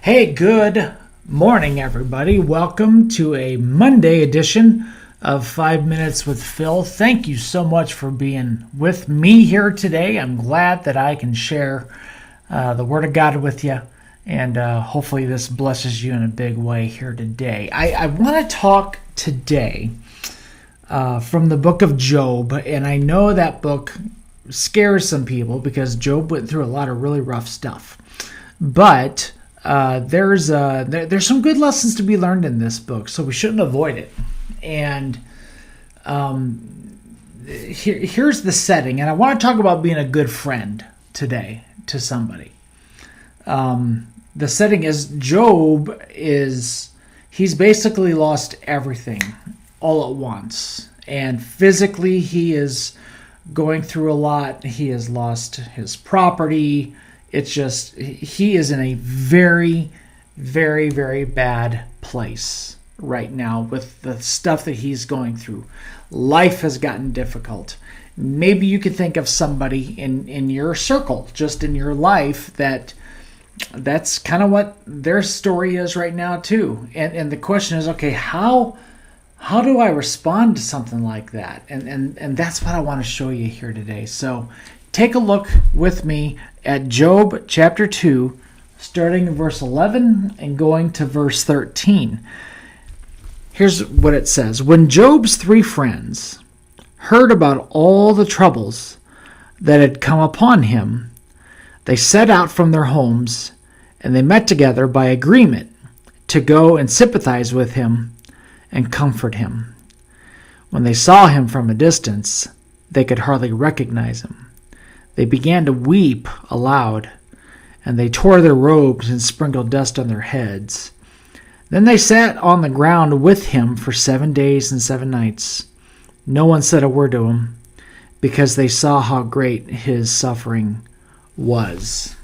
Hey, good morning, everybody. Welcome to a Monday edition of 5 Minutes with Phil. Thank you so much for being with me here today. I'm glad that I can share the Word of God with you, and hopefully this blesses you in a big way here today. I want to talk today from the book of Job, and I know that book scares some people because Job went through a lot of really rough stuff. But there's some good lessons to be learned in this book, so we shouldn't avoid it. And here's the setting, and I want to talk about being a good friend today to somebody. The setting is he's basically lost everything all at once, and physically he is going through a lot. He has lost his property. It's just, he is in a very, very, very bad place right now with the stuff that he's going through. Life has gotten difficult. Maybe you could think of somebody in your circle, just in your life, that's kind of what their story is right now too. And the question is, okay, how do I respond to something like that? And that's what I want to show you here today. So take a look with me at Job chapter 2, starting in verse 11 and going to verse 13. Here's what it says. When Job's 3 friends heard about all the troubles that had come upon him, they set out from their homes, and they met together by agreement to go and sympathize with him and comfort him. When they saw him from a distance, they could hardly recognize him. They began to weep aloud, and they tore their robes and sprinkled dust on their heads. Then they sat on the ground with him for 7 days and 7 nights. No one said a word to him, because they saw how great his suffering was.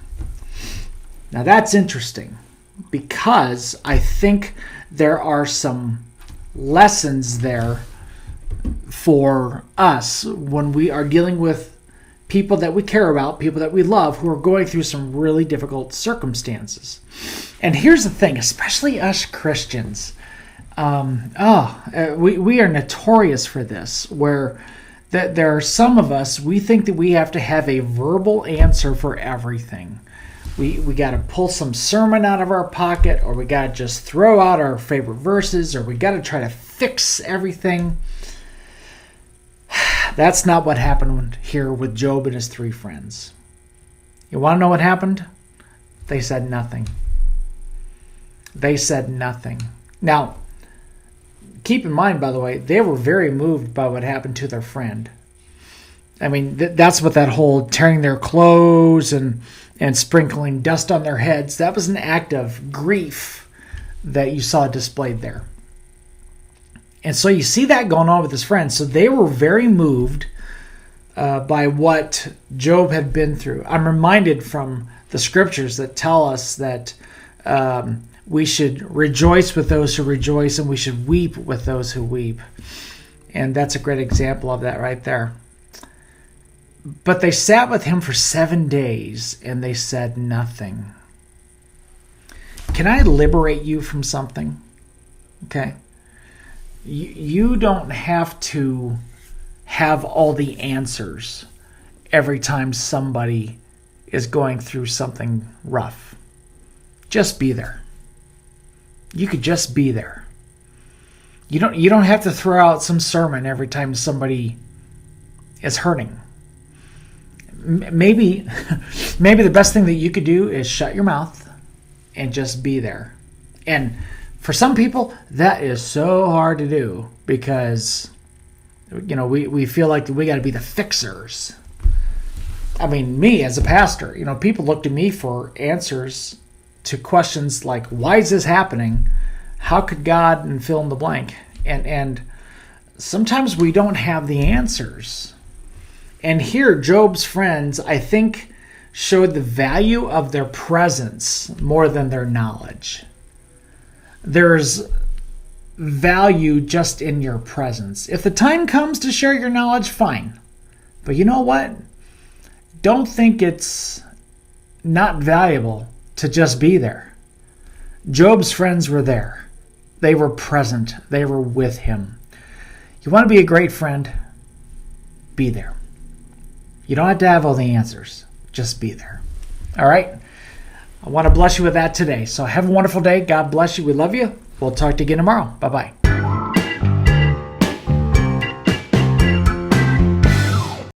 Now that's interesting, because I think there are some lessons there for us when we are dealing with people that we care about, people that we love, who are going through some really difficult circumstances. And here's the thing, especially us Christians, we are notorious for this, where there are some of us, we think that we have to have a verbal answer for everything. We got to pull some sermon out of our pocket, or we got to just throw out our favorite verses, or we got to try to fix everything. That's not what happened here with Job and his 3 friends. You want to know what happened? They said nothing. They said nothing. Now, keep in mind, by the way, they were very moved by what happened to their friend. I mean, that's what that whole tearing their clothes and sprinkling dust on their heads, that was an act of grief that you saw displayed there. And so you see that going on with his friends. So they were very moved by what Job had been through. I'm reminded from the scriptures that tell us that we should rejoice with those who rejoice, and we should weep with those who weep. And that's a great example of that right there. But they sat with him for 7 days, and they said nothing. Can I liberate you from something? Okay. You don't have to have all the answers every time somebody is going through something rough. Just be there. You could just be there. You don't have to throw out some sermon every time somebody is hurting. Maybe the best thing that you could do is shut your mouth and just be there. And for some people, that is so hard to do because, we feel like we got to be the fixers. I mean, me as a pastor, people look to me for answers to questions like, why is this happening? How could God, and fill in the blank? And sometimes we don't have the answers. And here, Job's friends, I think, showed the value of their presence more than their knowledge. There's value just in your presence. If the time comes to share your knowledge, fine. But you know what? Don't think it's not valuable to just be there. Job's friends were there. They were present. They were with him. You want to be a great friend? Be there. You don't have to have all the answers. Just be there. All right? I want to bless you with that today. So have a wonderful day. God bless you. We love you. We'll talk to you again tomorrow. Bye-bye.